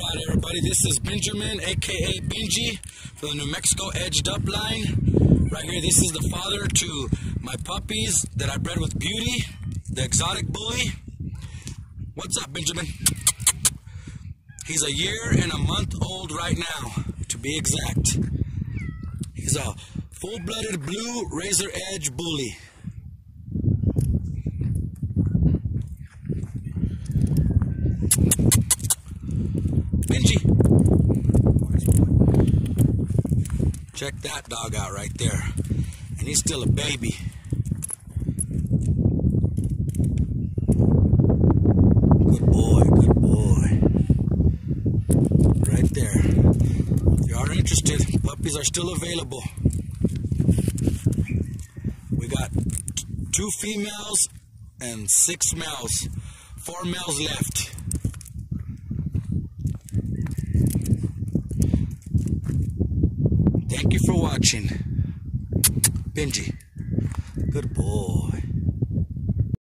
Alright everybody, this is Benjamin, aka Benji, from the New Mexico Edged Up line. Right here, this is the father to my puppies that I bred with Beauty, the exotic bully. What's up, Benjamin? He's a year and a month old right now, to be exact. He's a full-blooded blue razor edge bully. Benji, check that dog out right there, and he's still a baby. Good boy, good boy. Right there. If you are interested, puppies are still available. We got 2 females and 6 males. 4 males left. Thank you for watching. Benji, good boy.